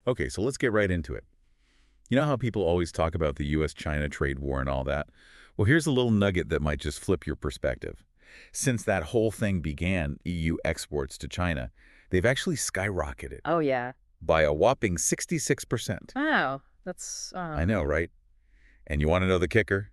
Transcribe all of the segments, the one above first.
Okay, so let's get right into it. You know how people always talk about the U.S.-China trade war and all that? Well, here's a little nugget that might just flip your perspective. Since that whole thing began, EU exports to China, they've actually skyrocketed Oh, yeah. by a whopping 66%. Wow. That's, I know, right? And you want to know the kicker?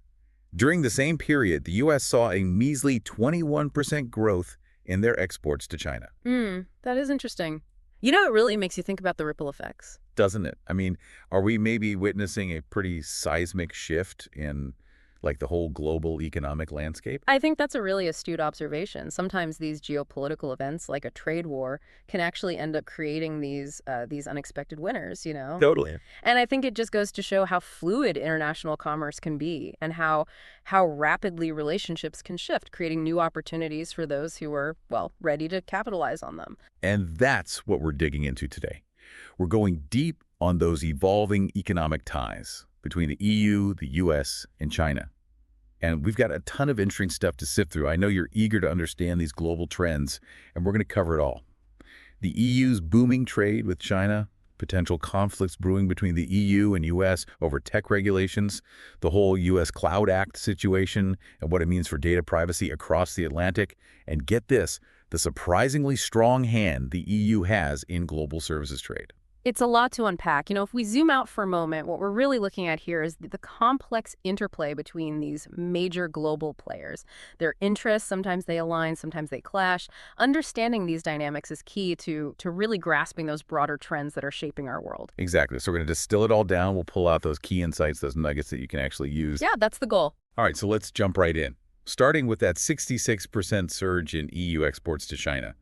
During the same period, the U.S. saw a measly 21% growth in their exports to China. that is interesting. You know, it really makes you think about the ripple effects. Doesn't it? I mean, are we maybe witnessing a pretty seismic shift in, like, the whole global economic landscape? I think that's a really astute observation. Sometimes these geopolitical events, like a trade war, can actually end up creating these unexpected winners, you know? Totally. And I think it just goes to show how fluid international commerce can be and how rapidly relationships can shift, creating new opportunities for those who are, well, ready to capitalize on them. And that's what we're digging into today. We're going deep on those evolving economic ties between the EU, the US, and China. And we've got a ton of interesting stuff to sift through. I know you're eager to understand these global trends, and we're going to cover it all. The EU's booming trade with China, potential conflicts brewing between the EU and US over tech regulations, the whole US Cloud Act situation, and what it means for data privacy across the Atlantic, and get this, the surprisingly strong hand the EU has in global services trade. It's a lot to unpack. You know, if we zoom out for a moment, what we're really looking at here is the complex interplay between these major global players. Their interests, sometimes they align, sometimes they clash. Understanding these dynamics is key to really grasping those broader trends that are shaping our world. Exactly. So we're going to distill it all down. We'll pull out those key insights, those nuggets that you can actually use. Yeah, that's the goal. All right, so let's jump right in. Starting with that 66% surge in EU exports to China.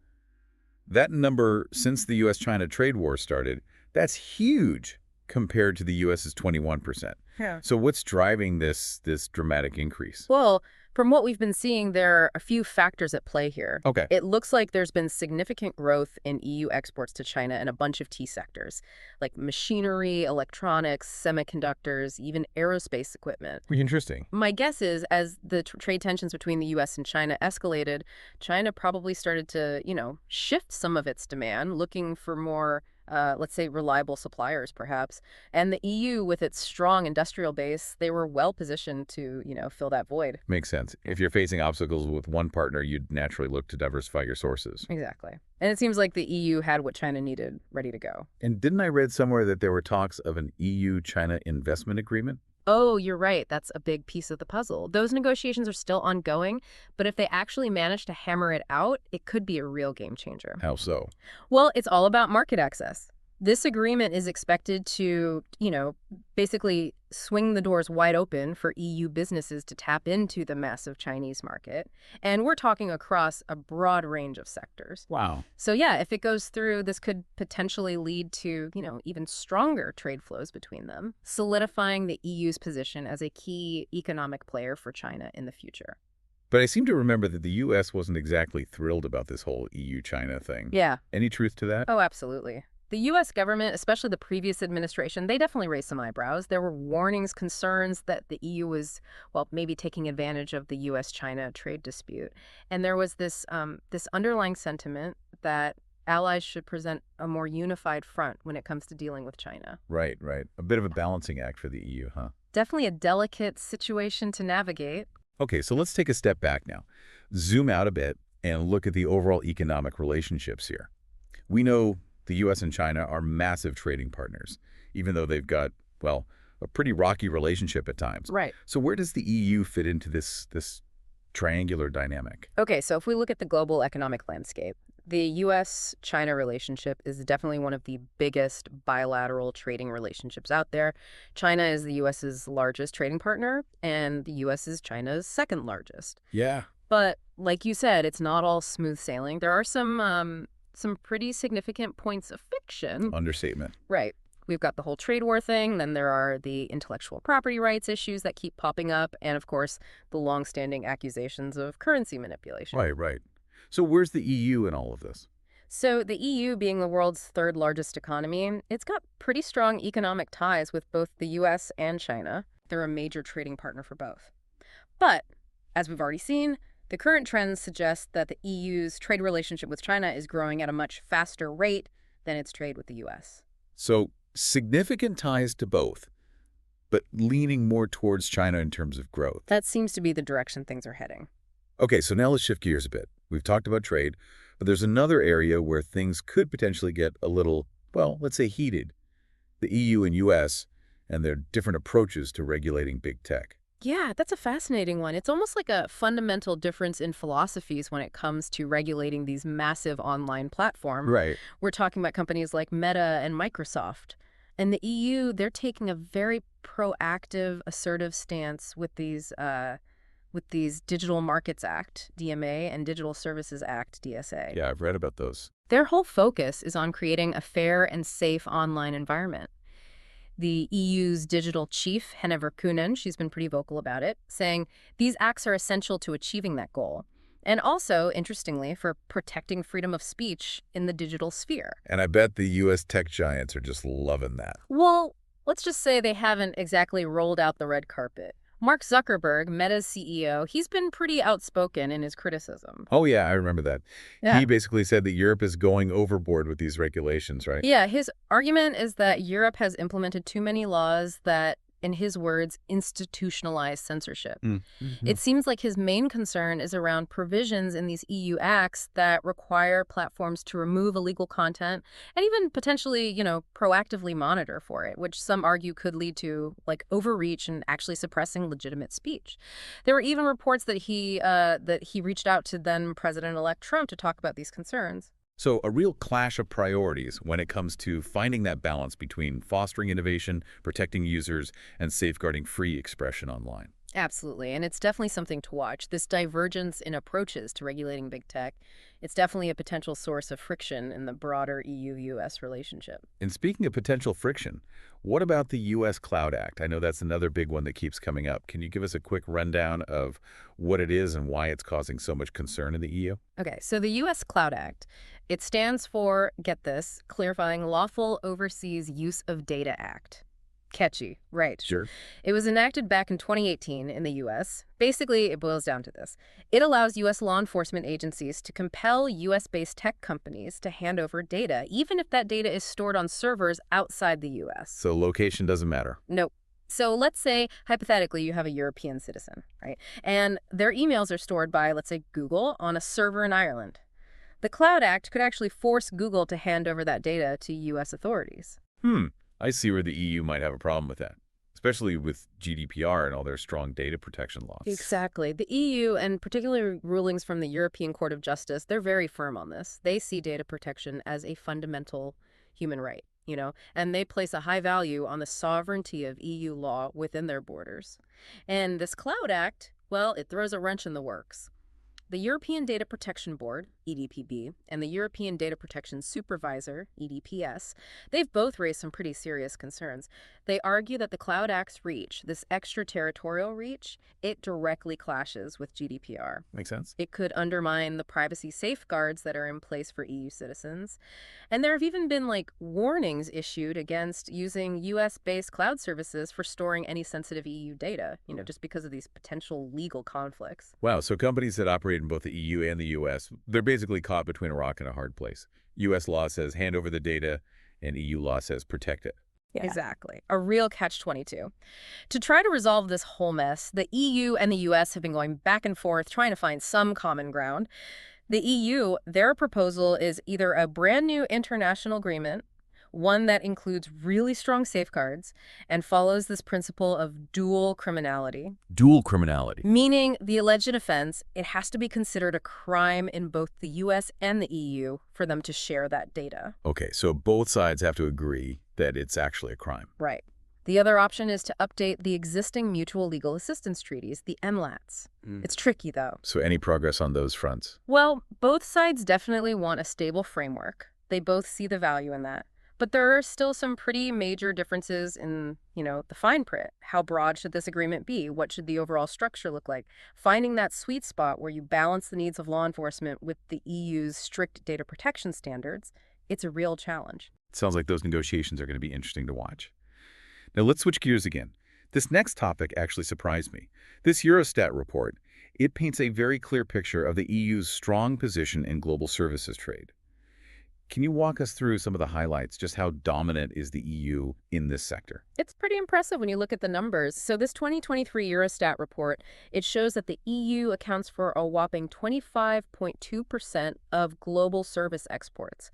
That number, since the U.S.-China trade war started, that's huge compared to the U.S.'s 21%. Yeah. So what's driving this dramatic increase? Well, from what we've been seeing, there are a few factors at play here. Okay. It looks like there's been significant growth in EU exports to China in a bunch of key sectors, like machinery, electronics, semiconductors, even aerospace equipment. Interesting. My guess is as the trade tensions between the U.S. and China escalated, China probably started to, shift some of its demand, looking for more, let's say, reliable suppliers, perhaps. And the EU, with its strong industrial base, they were well positioned to, fill that void. Makes sense. If you're facing obstacles with one partner, you'd naturally look to diversify your sources. Exactly. And it seems like the EU had what China needed ready to go. And didn't I read somewhere that there were talks of an EU-China investment agreement? Oh, you're right. That's a big piece of the puzzle. Those negotiations are still ongoing, but if they actually manage to hammer it out, it could be a real game changer. How so? Well, it's all about market access. This agreement is expected to, basically swing the doors wide open for EU businesses to tap into the massive Chinese market. And we're talking across a broad range of sectors. Wow. So yeah, if it goes through, this could potentially lead to, even stronger trade flows between them, solidifying the EU's position as a key economic player for China in the future. But I seem to remember that the U.S. wasn't exactly thrilled about this whole EU-China thing. Yeah. Any truth to that? Oh, absolutely. The U.S. government, especially the previous administration, they definitely raised some eyebrows. There were warnings, concerns that the EU was, well, maybe taking advantage of the U.S.-China trade dispute. And there was this underlying sentiment that allies should present a more unified front when it comes to dealing with China. Right, right. A bit of a balancing act for the EU, huh? Definitely a delicate situation to navigate. Okay, so let's take a step back now. Zoom out a bit and look at the overall economic relationships here. We know the U.S. and China are massive trading partners, even though they've got, well, a pretty rocky relationship at times. Right. So where does the EU fit into this triangular dynamic? Okay, so if we look at the global economic landscape, the U.S.-China relationship is definitely one of the biggest bilateral trading relationships out there. China is the U.S.'s largest trading partner, and the U.S. is China's second largest. Yeah. But like you said, it's not all smooth sailing. There are some pretty significant points of friction. Understatement. Right. We've got the whole trade war thing, then there are the intellectual property rights issues that keep popping up, and of course, the longstanding accusations of currency manipulation. Right, right. So where's the EU in all of this? So the EU, being the world's third largest economy, it's got pretty strong economic ties with both the US and China. They're a major trading partner for both. But, as we've already seen, the current trends suggest that the EU's trade relationship with China is growing at a much faster rate than its trade with the US. So Significant ties to both, but leaning more towards China in terms of growth. That seems to be the direction things are heading. Okay, so now let's shift gears a bit. We've talked about trade, but there's another area where things could potentially get a little, well, let's say heated. The EU and US and their different approaches to regulating big tech. Yeah, that's a fascinating one. It's almost like a fundamental difference in philosophies when it comes to regulating these massive online platforms. Right. We're talking about companies like Meta and Microsoft. And the EU, they're taking a very proactive, assertive stance with these Digital Markets Act, DMA, and Digital Services Act, DSA. Yeah, I've read about those. Their whole focus is on creating a fair and safe online environment. The EU's digital chief, Henne Verkunen, she's been pretty vocal about it, saying these acts are essential to achieving that goal. And also, interestingly, for protecting freedom of speech in the digital sphere. And I bet the US tech giants are just loving that. Well, let's just say they haven't exactly rolled out the red carpet. Mark Zuckerberg, Meta's CEO, he's been pretty outspoken in his criticism. Oh, yeah, I remember that. Yeah. He basically said that Europe is going overboard with these regulations, right? Yeah, his argument is that Europe has implemented too many laws that, in his words, institutionalize censorship. Mm-hmm. It seems like his main concern is around provisions in these EU acts that require platforms to remove illegal content and even potentially, proactively monitor for it, which some argue could lead to like overreach and actually suppressing legitimate speech. There were even reports that he reached out to then President-elect Trump to talk about these concerns. So a real clash of priorities when it comes to finding that balance between fostering innovation, protecting users, and safeguarding free expression online. Absolutely. And it's definitely something to watch. This divergence in approaches to regulating big tech, it's definitely a potential source of friction in the broader EU-US relationship. And speaking of potential friction, what about the U.S. Cloud Act? I know that's another big one that keeps coming up. Can you give us a quick rundown of what it is and why it's causing so much concern in the EU? Okay, so the U.S. Cloud Act, it stands for, get this, Clarifying Lawful Overseas Use of Data Act. Catchy, right. Sure. It was enacted back in 2018 in the U.S. Basically, it boils down to this. It allows U.S. law enforcement agencies to compel U.S.-based tech companies to hand over data, even if that data is stored on servers outside the U.S. So location doesn't matter. Nope. So let's say, hypothetically, you have a European citizen, right? And their emails are stored by, let's say, Google on a server in Ireland. The Cloud Act could actually force Google to hand over that data to U.S. authorities. I see where the EU might have a problem with that, especially with GDPR and all their strong data protection laws. Exactly. The EU, and particularly rulings from the European Court of Justice, they're very firm on this. They see data protection as a fundamental human right, and they place a high value on the sovereignty of EU law within their borders. And this Cloud Act, well, it throws a wrench in the works. The European Data Protection Board, EDPB, and the European Data Protection Supervisor, EDPS, they've both raised some pretty serious concerns. They argue that the Cloud Act's reach, this extraterritorial reach, it directly clashes with GDPR. Makes sense? It could undermine the privacy safeguards that are in place for EU citizens. And there have even been warnings issued against using US-based cloud services for storing any sensitive EU data, just because of these potential legal conflicts. Wow, so companies that operate in both the EU and the US, they're basically caught between a rock and a hard place. US law says hand over the data, and EU law says protect it. Yeah. Exactly. A real catch-22. To try to resolve this whole mess, the EU and the US have been going back and forth trying to find some common ground. The EU, their proposal is either a brand new international agreement, one that includes really strong safeguards and follows this principle of dual criminality. Dual criminality. Meaning the alleged offense, it has to be considered a crime in both the US and the EU for them to share that data. Okay, so both sides have to agree that it's actually a crime. Right. The other option is to update the existing mutual legal assistance treaties, the MLATs. It's tricky, though. So any progress on those fronts? Well, both sides definitely want a stable framework. They both see the value in that. But there are still some pretty major differences in, the fine print. How broad should this agreement be? What should the overall structure look like? Finding that sweet spot where you balance the needs of law enforcement with the EU's strict data protection standards, it's a real challenge. It sounds like those negotiations are going to be interesting to watch. Now let's switch gears again. This next topic actually surprised me. This Eurostat report, it paints a very clear picture of the EU's strong position in global services trade. Can you walk us through some of the highlights, just how dominant is the EU in this sector? It's pretty impressive when you look at the numbers. So this 2023 Eurostat report, it shows that the EU accounts for a whopping 25.2% of global service exports,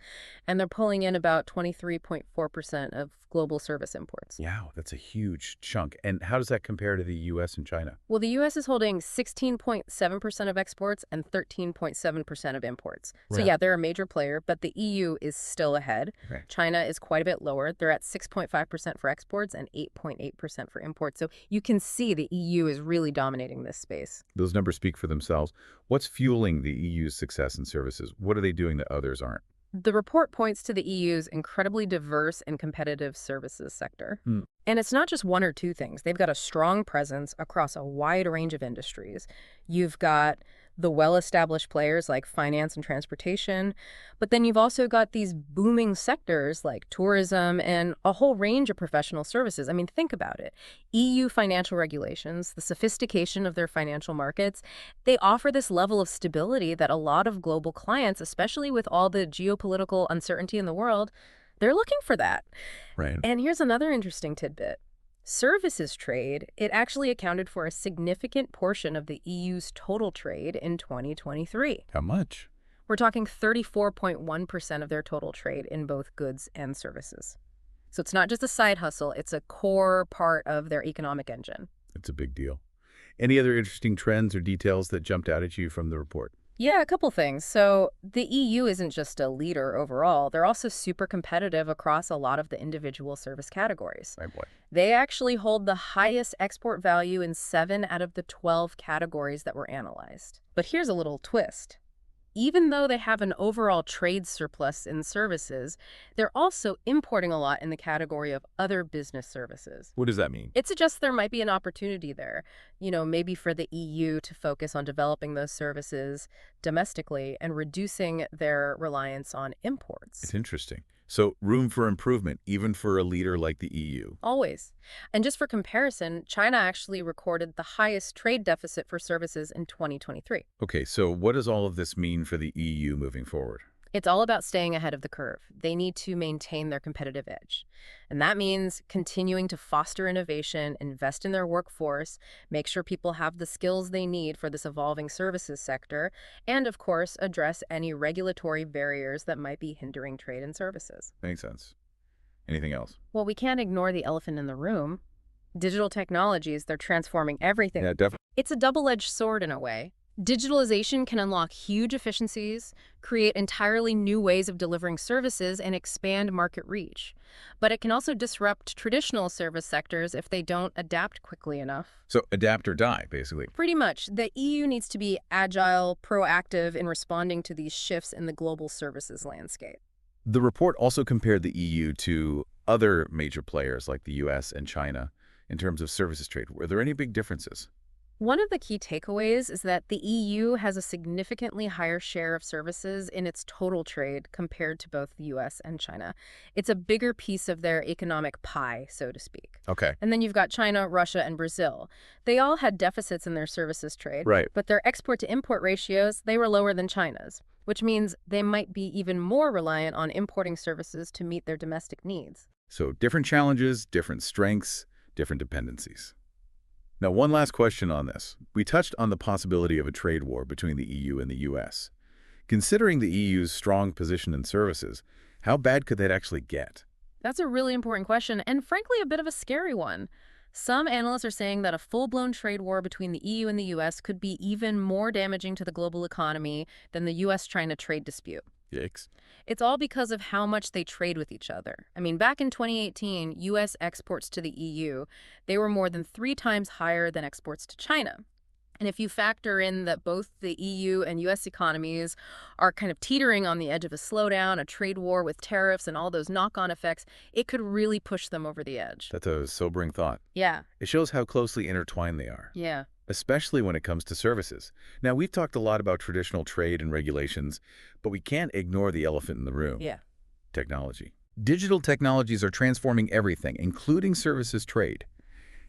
and they're pulling in about 23.4% of global service imports. Yeah, that's a huge chunk. And how does that compare to the US and China? Well, the US is holding 16.7% of exports and 13.7% of imports. So Right. yeah, they're a major player, but the EU is still ahead. Okay. China is quite a bit lower. They're at 6.5% for exports and 8.8% for imports. So you can see the EU is really dominating this space. Those numbers speak for themselves. What's fueling the EU's success in services? What are they doing that others aren't? The report points to the EU's incredibly diverse and competitive services sector. Hmm. And it's not just one or two things. They've got a strong presence across a wide range of industries. You've got the well-established players like finance and transportation, but then you've also got these booming sectors like tourism and a whole range of professional services. I mean, think about it. EU financial regulations, the sophistication of their financial markets, they offer this level of stability that a lot of global clients, especially with all the geopolitical uncertainty in the world, they're looking for that. Right. And here's another interesting tidbit. Services trade, it actually accounted for a significant portion of the EU's total trade in 2023. How much? We're talking 34.1% of their total trade in both goods and services. So it's not just a side hustle, it's a core part of their economic engine. It's a big deal. Any other interesting trends or details that jumped out at you from the report? Yeah, a couple things. So the EU isn't just a leader overall, they're also super competitive across a lot of the individual service categories. My boy. They actually hold the highest export value in 7 out of the 12 categories that were analyzed. But here's a little twist. Even though they have an overall trade surplus in services, they're also importing a lot in the category of other business services. What does that mean? It suggests there might be an opportunity there, maybe for the EU to focus on developing those services domestically and reducing their reliance on imports. It's interesting. So room for improvement, even for a leader like the EU. Always. And just for comparison, China actually recorded the highest trade deficit for services in 2023. Okay, so what does all of this mean for the EU moving forward? It's all about staying ahead of the curve. They need to maintain their competitive edge. And that means continuing to foster innovation, invest in their workforce, make sure people have the skills they need for this evolving services sector, and of course, address any regulatory barriers that might be hindering trade and services. Makes sense. Anything else? Well, we can't ignore the elephant in the room. Digital technologies, they're transforming everything. Yeah, definitely. It's a double-edged sword in a way. Digitalization can unlock huge efficiencies, create entirely new ways of delivering services, and expand market reach. But it can also disrupt traditional service sectors if they don't adapt quickly enough. So adapt or die, basically. Pretty much, the EU needs to be agile, proactive in responding to these shifts in the global services landscape. The report also compared the EU to other major players like the US and China in terms of services trade. Were there any big differences? One of the key takeaways is that the EU has a significantly higher share of services in its total trade compared to both the US and China. It's a bigger piece of their economic pie, so to speak. Okay. And then you've got China, Russia, and Brazil. They all had deficits in their services trade, Right. but their export-to-import ratios, they were lower than China's, which means they might be even more reliant on importing services to meet their domestic needs. So different challenges, different strengths, different dependencies. Now, one last question on this. We touched on the possibility of a trade war between the EU and the US. Considering the EU's strong position in services, how bad could that actually get? That's a really important question, and frankly, a bit of a scary one. Some analysts are saying that a full-blown trade war between the EU and the US could be even more damaging to the global economy than the US-China trade dispute. Yikes. It's all because of how much they trade with each other. I mean, back in 2018, U.S. exports to the EU, they were more than 3 times higher than exports to China. And if you factor in that both the EU and U.S. economies are kind of teetering on the edge of a slowdown, a trade war with tariffs and all those knock-on effects, it could really push them over the edge. That's a sobering thought. Yeah, It shows how closely intertwined they are, yeah. especially when it comes to services. Now, we've talked a lot about traditional trade and regulations, but we can't ignore the elephant in the room. Yeah. Technology. Digital technologies are transforming everything, including services trade.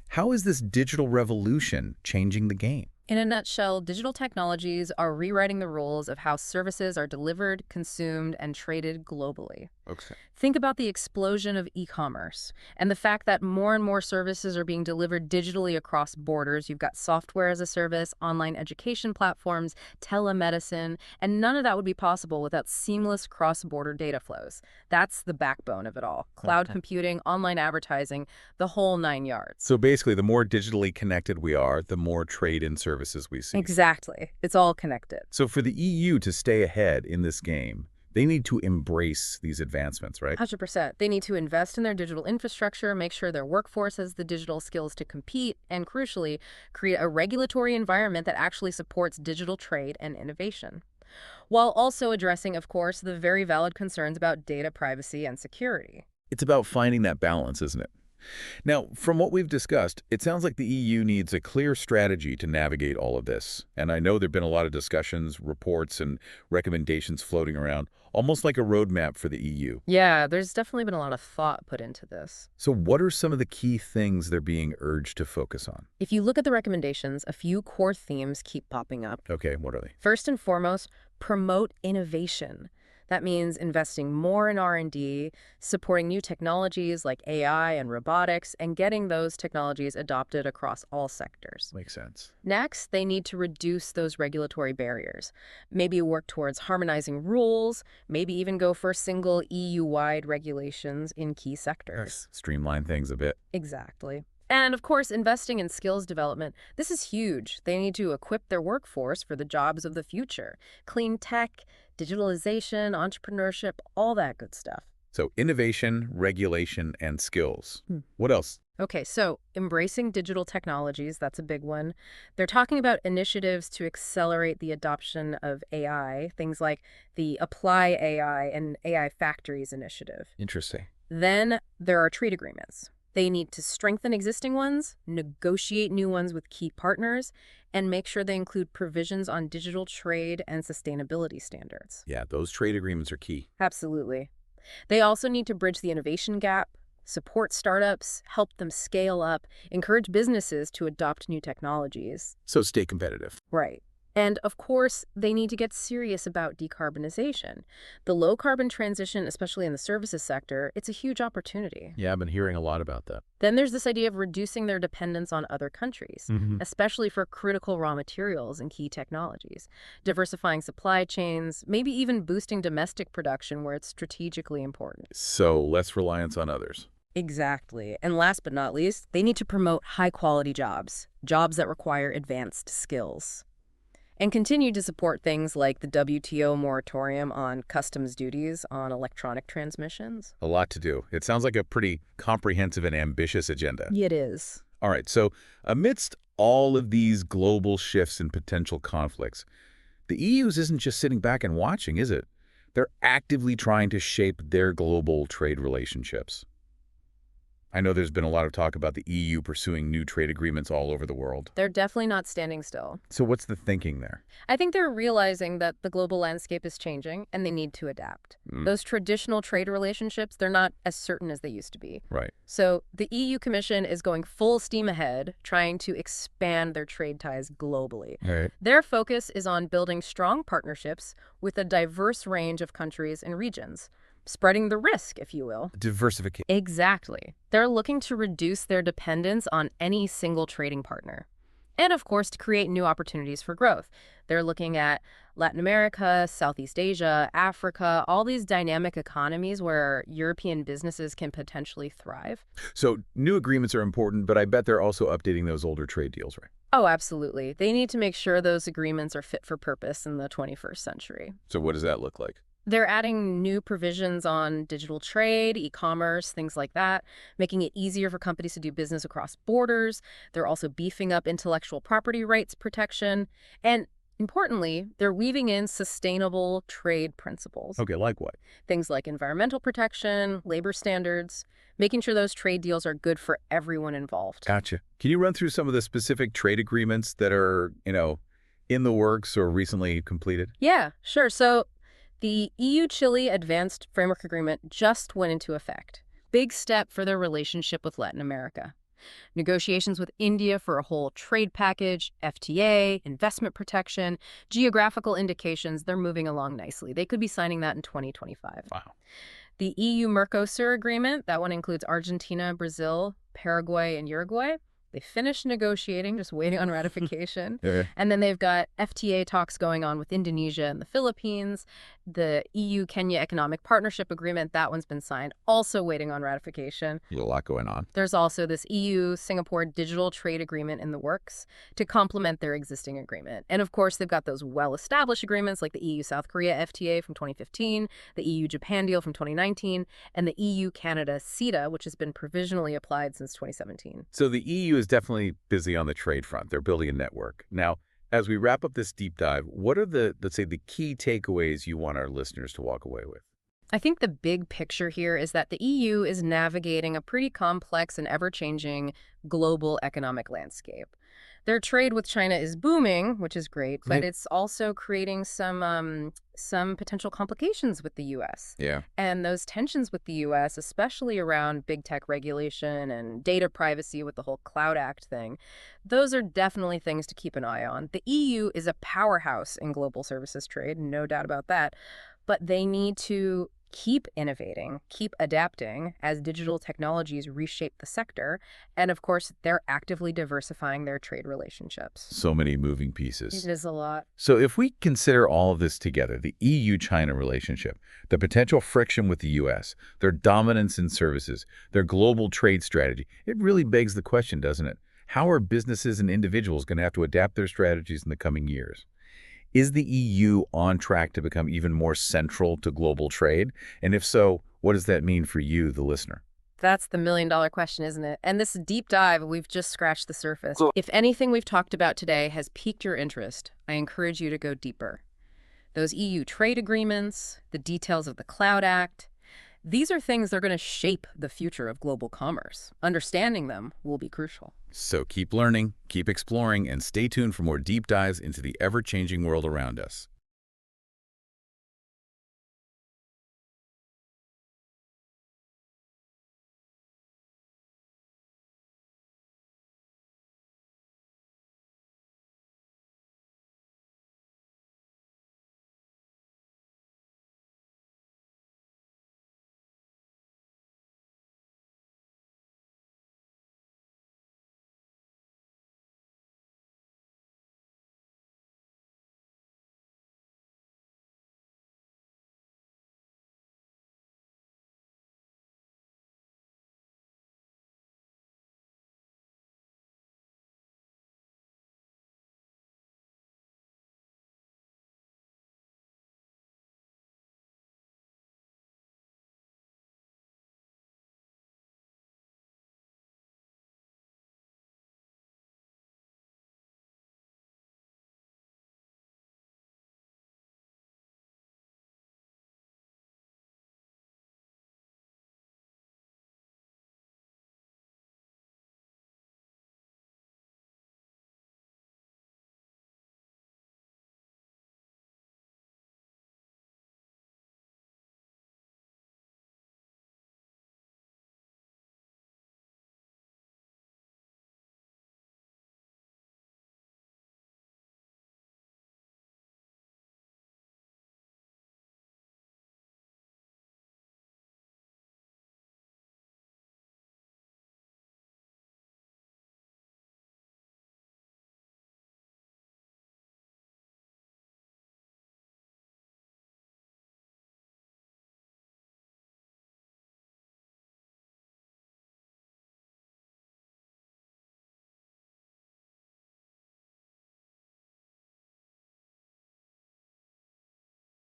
How is this digital revolution changing the game? In a nutshell, digital technologies are rewriting the rules of how services are delivered, consumed, and traded globally. Okay. Think about the explosion of e-commerce and the fact that more and more services are being delivered digitally across borders. You've got software as a service, online education platforms, telemedicine, and none of that would be possible without seamless cross-border data flows. That's the backbone of it all. Cloud computing, online advertising, the whole nine yards. So basically, the more digitally connected we are, the more trade in services we see. Exactly. It's all connected. So for the EU to stay ahead in this game, they need to embrace these advancements, right? 100%. They need to invest in their digital infrastructure, make sure their workforce has the digital skills to compete, and crucially, create a regulatory environment that actually supports digital trade and innovation, while also addressing, of course, the very valid concerns about data privacy and security. It's about finding that balance, isn't it? Now, from what we've discussed, it sounds like the EU needs a clear strategy to navigate all of this. And I know there have been a lot of discussions, reports, and recommendations floating around, almost like a roadmap for the EU. Yeah, there's definitely been a lot of thought put into this. So what are some of the key things they're being urged to focus on? If you look at the recommendations, a few core themes keep popping up. Okay, what are they? First and foremost, promote innovation. That means investing more in R&D, supporting new technologies like AI and robotics, and getting those technologies adopted across all sectors. Makes sense. Next, they need to reduce those regulatory barriers. Maybe work towards harmonizing rules, maybe even go for single EU-wide regulations in key sectors. Streamline things a bit. Exactly. And of course, investing in skills development. This is huge. They need to equip their workforce for the jobs of the future. Clean tech, digitalization, entrepreneurship, all that good stuff. So innovation, regulation, and skills. What else? Okay, so embracing digital technologies, that's a big one. They're talking about initiatives to accelerate the adoption of AI, things like the Apply AI and AI Factories initiative. Interesting. Then there are trade agreements. They need to strengthen existing ones, negotiate new ones with key partners, and make sure they include provisions on digital trade and sustainability standards. Yeah, those trade agreements are key. Absolutely. They also need to bridge the innovation gap, support startups, help them scale up, encourage businesses to adopt new technologies. So stay competitive. Right. And of course, they need to get serious about decarbonization. The low-carbon transition, especially in the services sector, it's a huge opportunity. Yeah, I've been hearing a lot about that. Then there's this idea of reducing their dependence on other countries, especially for critical raw materials and key technologies, diversifying supply chains, maybe even boosting domestic production where it's strategically important. So less reliance on others. Exactly. And last but not least, they need to promote high-quality jobs, jobs that require advanced skills, and continue to support things like the WTO moratorium on customs duties on electronic transmissions. A lot to do. It sounds like a pretty comprehensive and ambitious agenda. It is. All right, so amidst all of these global shifts and potential conflicts, the EU's isn't just sitting back and watching, is it? They're actively trying to shape their global trade relationships. I know there's been a lot of talk about the EU pursuing new trade agreements all over the world. They're definitely not standing still. So what's the thinking there? I think they're realizing that the global landscape is changing and they need to adapt. Those traditional trade relationships, they're not as certain as they used to be. Right. So the EU Commission is going full steam ahead, trying to expand their trade ties globally. All right. Their focus is on building strong partnerships with a diverse range of countries and regions, spreading the risk, if you will. Diversification. Exactly. They're looking to reduce their dependence on any single trading partner. And of course, to create new opportunities for growth. They're looking at Latin America, Southeast Asia, Africa, all these dynamic economies where European businesses can potentially thrive. So new agreements are important, but I bet they're also updating those older trade deals, right? Oh, absolutely. They need to make sure those agreements are fit for purpose in the 21st century. So what does that look like? They're adding new provisions on digital trade, e-commerce, things like that, making it easier for companies to do business across borders. They're also beefing up intellectual property rights protection. And importantly, they're weaving in sustainable trade principles. Okay, like what? Things like environmental protection, labor standards, making sure those trade deals are good for everyone involved. Gotcha. Can you run through some of the specific trade agreements that are, in the works or recently completed? Yeah, sure. So the EU-Chile Advanced Framework Agreement just went into effect. Big step for their relationship with Latin America. Negotiations with India for a whole trade package, FTA, investment protection, geographical indications, they're moving along nicely. They could be signing that in 2025. Wow. The EU-Mercosur agreement, that one includes Argentina, Brazil, Paraguay, and Uruguay. They finished negotiating, just waiting on ratification. Yeah. And then they've got FTA talks going on with Indonesia and the Philippines. The EU-Kenya Economic Partnership Agreement, that one's been signed, also waiting on ratification. A lot going on. There's also this EU-Singapore digital trade agreement in the works to complement their existing agreement. And of course, they've got those well-established agreements like the EU-South Korea FTA from 2015, the EU-Japan deal from 2019, and the EU-Canada CETA, which has been provisionally applied since 2017. So the EU is definitely busy on the trade front. They're building a network. Now, as we wrap up this deep dive, what are let's say, the key takeaways you want our listeners to walk away with? I think the big picture here is that the EU is navigating a pretty complex and ever-changing global economic landscape. Their trade with China is booming, which is great, but Right. it's also creating some potential complications with the U.S. Yeah. And those tensions with the U.S., especially around big tech regulation and data privacy with the whole Cloud Act thing, those are definitely things to keep an eye on. The EU is a powerhouse in global services trade, no doubt about that, but they need to keep innovating, keep adapting as digital technologies reshape the sector. And of course, they're actively diversifying their trade relationships. So many moving pieces. It is a lot. So if we consider all of this together, the EU-China relationship, the potential friction with the U.S., their dominance in services, their global trade strategy, it really begs the question, doesn't it? How are businesses and individuals going to have to adapt their strategies in the coming years? Is the EU on track to become even more central to global trade? And if so, what does that mean for you, the listener? That's the million-dollar question, isn't it? And this deep dive, we've just scratched the surface. If anything we've talked about today has piqued your interest, I encourage you to go deeper. Those EU trade agreements, the details of the Cloud Act, these are things that are going to shape the future of global commerce. Understanding them will be crucial. So keep learning, keep exploring, and stay tuned for more deep dives into the ever-changing world around us.